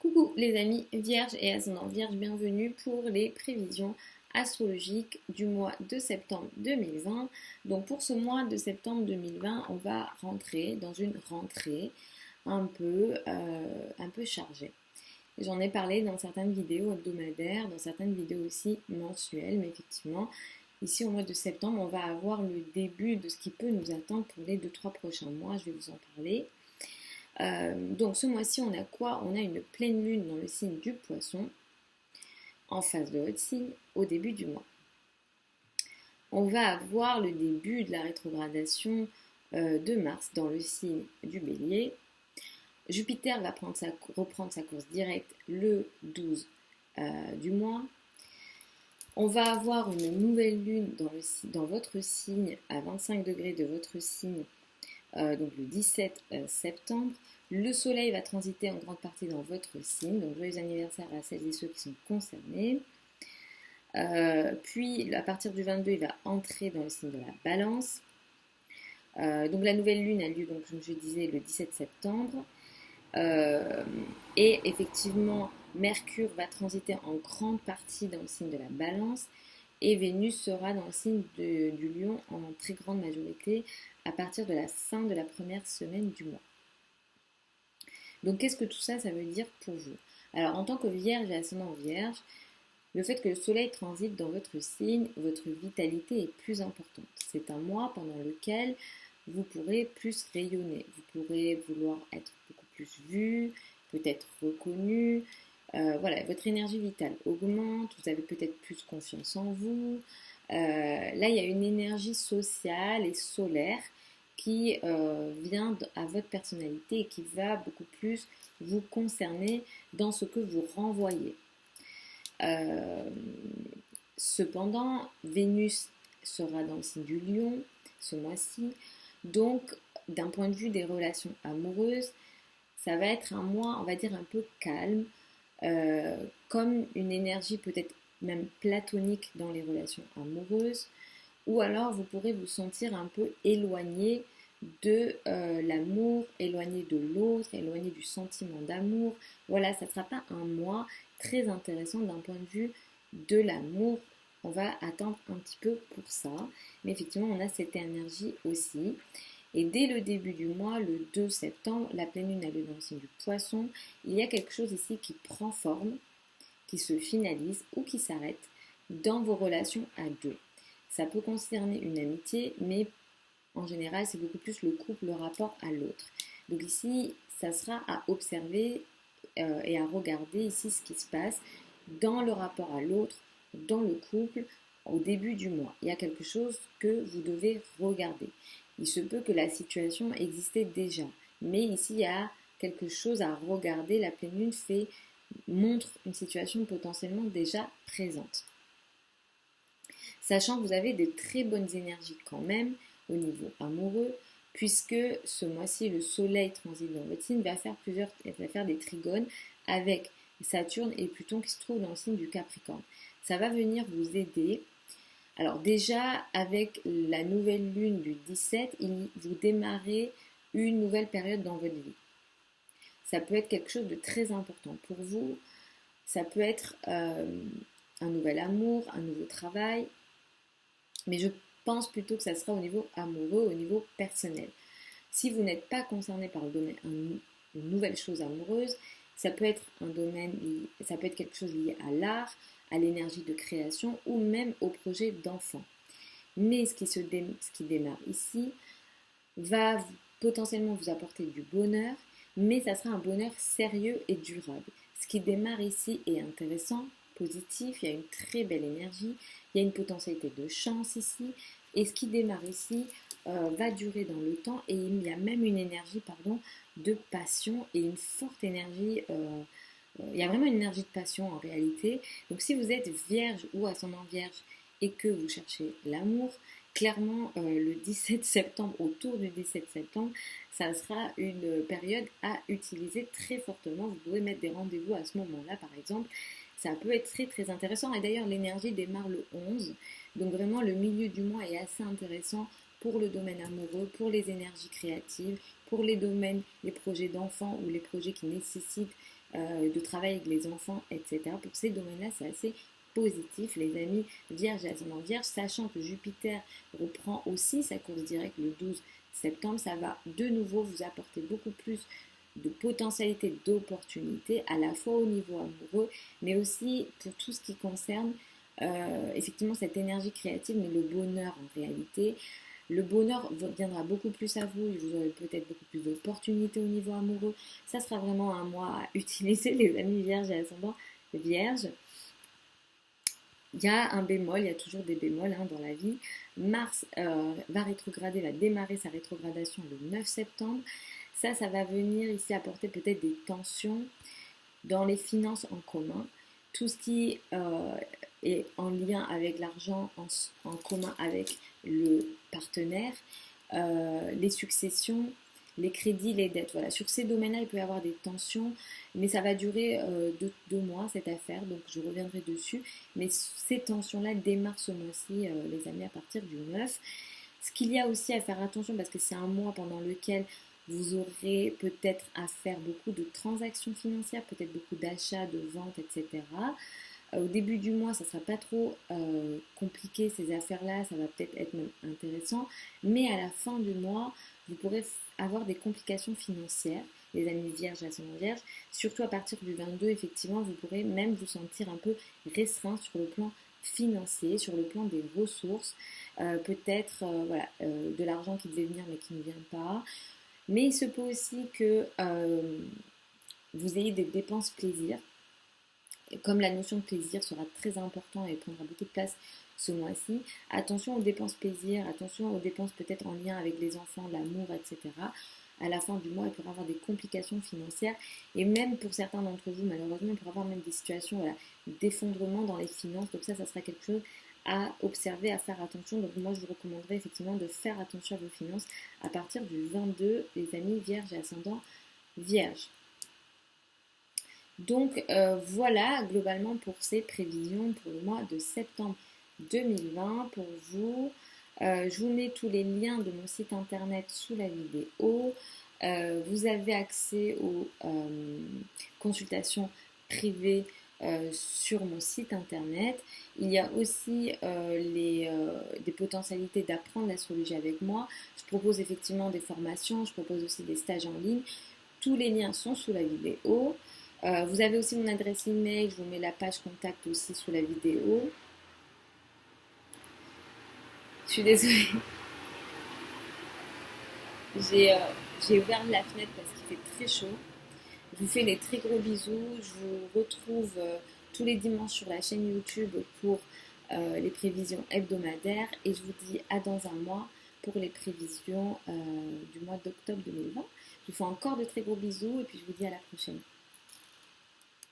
Coucou les amis Vierge et ascendant Vierge, bienvenue pour les prévisions astrologiques du mois de septembre 2020. Donc pour ce mois de septembre 2020, on va rentrer dans une rentrée un peu chargée. J'en ai parlé dans certaines vidéos hebdomadaires, dans certaines vidéos aussi mensuelles, mais effectivement, ici au mois de septembre, on va avoir le début de ce qui peut nous attendre pour les 2-3 prochains mois, je vais vous en parler. Donc ce mois-ci, on a quoi? On a une pleine lune dans le signe du poisson, en face de votre signe, au début du mois. On va avoir le début de la rétrogradation de Mars dans le signe du bélier. Jupiter va reprendre sa course directe le 12 du mois. On va avoir une nouvelle lune dans votre signe, à 25 degrés de votre signe, donc le 17 septembre. Le soleil va transiter en grande partie dans votre signe, donc joyeux anniversaire à celles et ceux qui sont concernés. Puis à partir du 22, il va entrer dans le signe de la balance. Donc la nouvelle lune a lieu, donc, comme je disais, le 17 septembre. Et effectivement, Mercure va transiter en grande partie dans le signe de la balance. Et Vénus sera dans le signe du lion en très grande majorité à partir de la fin de la première semaine du mois. Donc qu'est-ce que tout ça veut dire pour vous? Alors en tant que Vierge et ascendant Vierge, le fait que le soleil transite dans votre signe, votre vitalité est plus importante. C'est un mois pendant lequel vous pourrez plus rayonner, vous pourrez vouloir être beaucoup plus vu, peut-être reconnu. Voilà, votre énergie vitale augmente, vous avez peut-être plus confiance en vous. Là, il y a une énergie sociale et solaire qui vient à votre personnalité et qui va beaucoup plus vous concerner dans ce que vous renvoyez. Cependant, Vénus sera dans le signe du lion ce mois-ci, donc d'un point de vue des relations amoureuses, ça va être un mois, on va dire, un peu calme, comme une énergie peut-être même platonique dans les relations amoureuses, ou alors vous pourrez vous sentir un peu éloigné de l'amour, éloigné de l'autre, éloigné du sentiment d'amour. Voilà, ça ne sera pas un mois très intéressant d'un point de vue de l'amour. On va attendre un petit peu pour ça, mais effectivement on a cette énergie aussi. Et dès le début du mois, le 2 septembre, la pleine lune a lieu dans le signe du poisson. Il y a quelque chose ici qui prend forme, qui se finalise ou qui s'arrête dans vos relations à deux. Ça peut concerner une amitié, mais en général, c'est beaucoup plus le couple, le rapport à l'autre. Donc ici, ça sera à observer et à regarder ici ce qui se passe dans le rapport à l'autre, dans le couple, au début du mois. Il y a quelque chose que vous devez regarder. Il se peut que la situation existait déjà, mais ici, il y a quelque chose à regarder. La pleine lune montre une situation potentiellement déjà présente. Sachant que vous avez de très bonnes énergies quand même au niveau amoureux, puisque ce mois-ci, le soleil transite dans votre signe, va faire des trigones avec Saturne et Pluton qui se trouvent dans le signe du Capricorne. Ça va venir vous aider. Alors déjà, avec la nouvelle lune du 17, vous démarrez une nouvelle période dans votre vie. Ça peut être quelque chose de très important pour vous. Ça peut être un nouvel amour, un nouveau travail. Mais je pense plutôt que ça sera au niveau amoureux, au niveau personnel. Si vous n'êtes pas concerné par le domaine une nouvelle chose amoureuse, ça peut être ça peut être quelque chose lié à l'art, à l'énergie de création ou même au projet d'enfant. Mais ce qui démarre ici va potentiellement vous apporter du bonheur, mais ça sera un bonheur sérieux et durable. Ce qui démarre ici est intéressant, positif, il y a une très belle énergie, il y a une potentialité de chance ici, et ce qui démarre ici va durer dans le temps, et il y a même une énergie de passion et une forte énergie, il y a vraiment une énergie de passion en réalité. Donc si vous êtes vierge ou ascendant vierge et que vous cherchez l'amour, clairement le 17 septembre, autour du 17 septembre, ça sera une période à utiliser très fortement. Vous pouvez mettre des rendez-vous à ce moment-là par exemple. Ça peut être très très intéressant, et d'ailleurs l'énergie démarre le 11, donc vraiment le milieu du mois est assez intéressant pour le domaine amoureux, pour les énergies créatives, pour les domaines, les projets d'enfants ou les projets qui nécessitent de travail avec les enfants, etc. Pour ces domaines-là, c'est assez positif, les amis vierges et ascendant vierge, sachant que Jupiter reprend aussi sa course directe le 12 septembre, ça va de nouveau vous apporter beaucoup plus de potentialités, d'opportunités, à la fois au niveau amoureux, mais aussi pour tout ce qui concerne effectivement cette énergie créative, mais le bonheur en réalité. Le bonheur viendra beaucoup plus à vous, vous aurez peut-être beaucoup plus d'opportunités au niveau amoureux. Ça sera vraiment un mois à utiliser, les amis vierges et ascendants vierges. Il y a un bémol, il y a toujours des bémols dans la vie. Mars va rétrograder, va démarrer sa rétrogradation le 9 septembre. Ça va venir ici apporter peut-être des tensions dans les finances en commun. Tout ce qui est en lien avec l'argent, en commun avec le partenaire, les successions, les crédits, les dettes. Voilà, sur ces domaines-là, il peut y avoir des tensions, mais ça va durer 2 mois cette affaire, donc je reviendrai dessus. Mais ces tensions-là démarrent ce mois-ci, les amis, à partir du 9. Ce qu'il y a aussi à faire attention, parce que c'est un mois pendant lequel vous aurez peut-être à faire beaucoup de transactions financières, peut-être beaucoup d'achats, de ventes, etc. Au début du mois, ça ne sera pas trop compliqué ces affaires-là, ça va peut-être être même intéressant, mais à la fin du mois, vous pourrez avoir des complications financières, les amis vierges, ascendant vierge, surtout à partir du 22, effectivement, vous pourrez même vous sentir un peu restreint sur le plan financier, sur le plan des ressources, peut-être de l'argent qui devait venir mais qui ne vient pas, mais il se peut aussi que vous ayez des dépenses plaisir. Comme la notion de plaisir sera très importante et prendra beaucoup de place ce mois-ci, attention aux dépenses plaisir, attention aux dépenses peut-être en lien avec les enfants, l'amour, etc. À la fin du mois, il pourra y avoir des complications financières et même pour certains d'entre vous, malheureusement, il pourra y avoir même des situations d'effondrement dans les finances. Donc ça sera quelque chose à observer, à faire attention. Donc moi, je vous recommanderais effectivement de faire attention à vos finances à partir du 22, les amis vierges et ascendants vierges. Donc voilà globalement pour ces prévisions pour le mois de septembre 2020 pour vous. Je vous mets tous les liens de mon site internet sous la vidéo. Vous avez accès aux consultations privées sur mon site internet. Il y a aussi des potentialités d'apprendre l'astrologie avec moi. Je propose effectivement des formations, je propose aussi des stages en ligne. Tous les liens sont sous la vidéo. Vous avez aussi mon adresse email, je vous mets la page contact aussi sous la vidéo. Je suis désolée. J'ai ouvert la fenêtre parce qu'il fait très chaud. Je vous fais des très gros bisous. Je vous retrouve tous les dimanches sur la chaîne YouTube pour les prévisions hebdomadaires. Et je vous dis à dans un mois pour les prévisions du mois d'octobre 2020. Je vous fais encore de très gros bisous et puis je vous dis à la prochaine.